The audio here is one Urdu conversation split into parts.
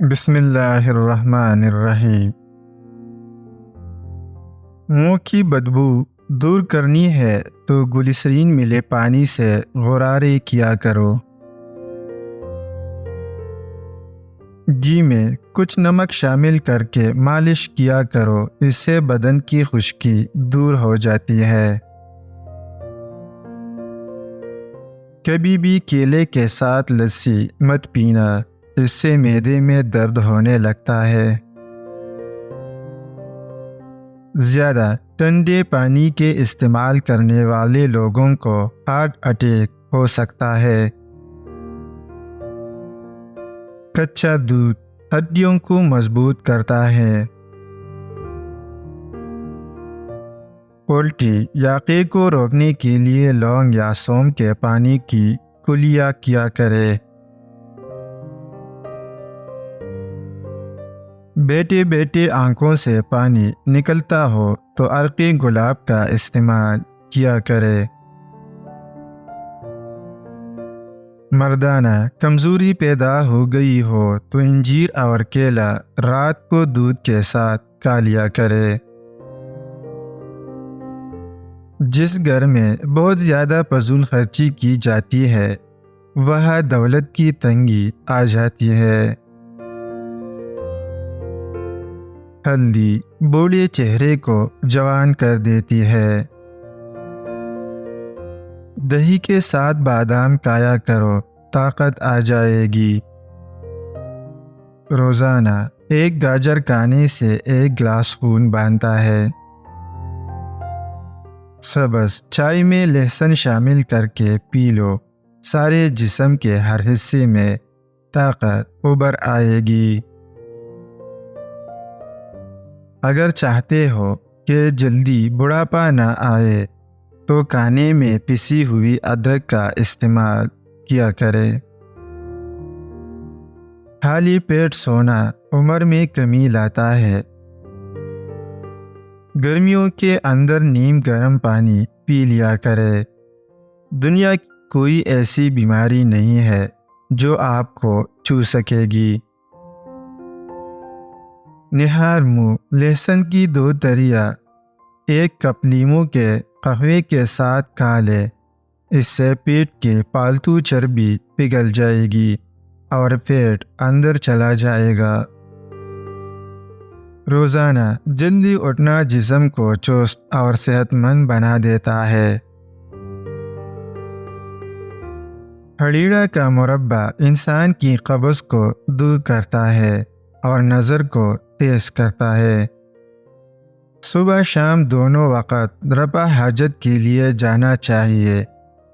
بسم اللہ الرحمن الرحیم۔ منہ کی بدبو دور کرنی ہے تو گلیسرین ملے پانی سے غرارے کیا کرو۔ گھی میں کچھ نمک شامل کر کے مالش کیا کرو، اس سے بدن کی خشکی دور ہو جاتی ہے۔ کبھی بھی کیلے کے ساتھ لسی مت پینا، اس سے معدے میں درد ہونے لگتا ہے۔ زیادہ ٹھنڈے پانی کے استعمال کرنے والے لوگوں کو ہارٹ اٹیک ہو سکتا ہے۔ کچا دودھ ہڈیوں کو مضبوط کرتا ہے۔ الٹی یا قے کو روکنے کے لیے لونگ یا سونف کے پانی کی کلیا کیا کرے۔ بیٹھے بیٹھے آنکھوں سے پانی نکلتا ہو تو عرق گلاب کا استعمال کیا کرے۔ مردانہ کمزوری پیدا ہو گئی ہو تو انجیر اور کیلا رات کو دودھ کے ساتھ کھا لیا کرے۔ جس گھر میں بہت زیادہ فضول خرچی کی جاتی ہے وہاں دولت کی تنگی آ جاتی ہے۔ ہلدی بوڑھے چہرے کو جوان کر دیتی ہے۔ دہی کے ساتھ بادام کھایا کرو، طاقت آ جائے گی۔ روزانہ ایک گاجر کھانے سے ایک گلاس خون بنتا ہے۔ سبز چائے میں لہسن شامل کر کے پی لو، سارے جسم کے ہر حصے میں طاقت ابھر آئے گی۔ اگر چاہتے ہو کہ جلدی بڑھاپا نہ آئے تو کھانے میں پسی ہوئی ادرک کا استعمال کیا کرے۔ خالی پیٹ سونا عمر میں کمی لاتا ہے۔ گرمیوں کے اندر نیم گرم پانی پی لیا کرے۔ دنیا کی کوئی ایسی بیماری نہیں ہے جو آپ کو چھو سکے گی۔ نہار منہ لہسن کی 2 دریاں ایک کپ لیموں کے قہوے کے ساتھ کھا لے، اس سے پیٹ کی پالتو چربی پگھل جائے گی اور فیٹ اندر چلا جائے گا۔ روزانہ جلدی اٹھنا جسم کو چست اور صحت مند بنا دیتا ہے۔ ہڑیرا کا مربع انسان کی قبض کو دور کرتا ہے اور نظر کو تیز کرتا ہے۔ صبح شام دونوں وقت رفع حاجت کے لیے جانا چاہیے،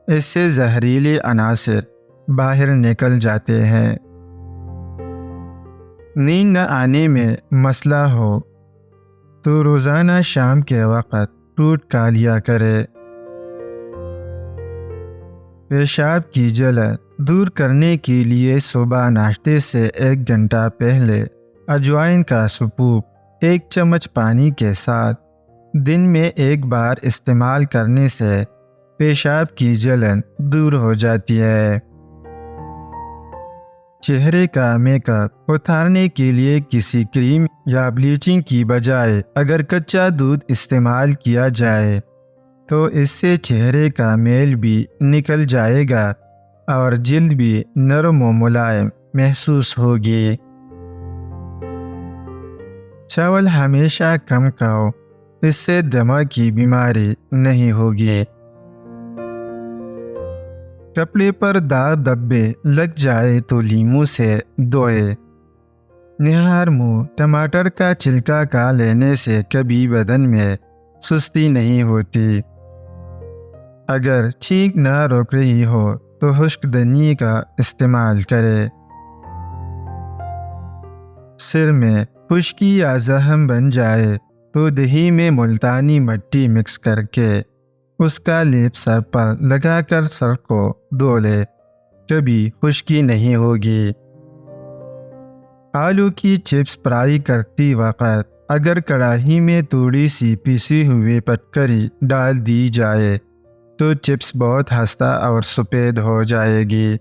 اس سے زہریلے عناصر باہر نکل جاتے ہیں۔ نیند نہ آنے میں مسئلہ ہو تو روزانہ شام کے وقت فروٹ کھا لیا کرے۔ پیشاب کی جلن دور کرنے کے لیے صبح ناشتے سے 1 گھنٹہ پہلے اجوائن کا سپوپ 1 چمچ پانی کے ساتھ دن میں 1 بار استعمال کرنے سے پیشاب کی جلن دور ہو جاتی ہے۔ چہرے کا میک اپ اتارنے کے لیے کسی کریم یا بلیچنگ کی بجائے اگر کچا دودھ استعمال کیا جائے تو اس سے چہرے کا میل بھی نکل جائے گا اور جلد بھی نرم و ملائم محسوس ہوگی۔ چاول ہمیشہ کم کھاؤ، اس سے دماغ کی بیماری نہیں ہوگی۔ کپڑے پر داغ دھبے لگ جائے تو لیموں سے دھوئے۔ نہار منہ ٹماٹر کا چھلکا کھا لینے سے کبھی بدن میں سستی نہیں ہوتی۔ اگر چھینک نہ روک رہی ہو تو خشک دھنی کا استعمال کرے۔ سر میں خشکی یا زخم بن جائے تو دہی میں ملتانی مٹی مکس کر کے اس کا لیپ سر پر لگا کر سر کو دھو لے، کبھی خشکی نہیں ہوگی۔ آلو کی چپس فرائی کرتی وقت اگر کڑاہی میں تھوڑی سی پیسی ہوئی پٹکری ڈال دی جائے تو چپس بہت خستہ اور سفید ہو جائے گی۔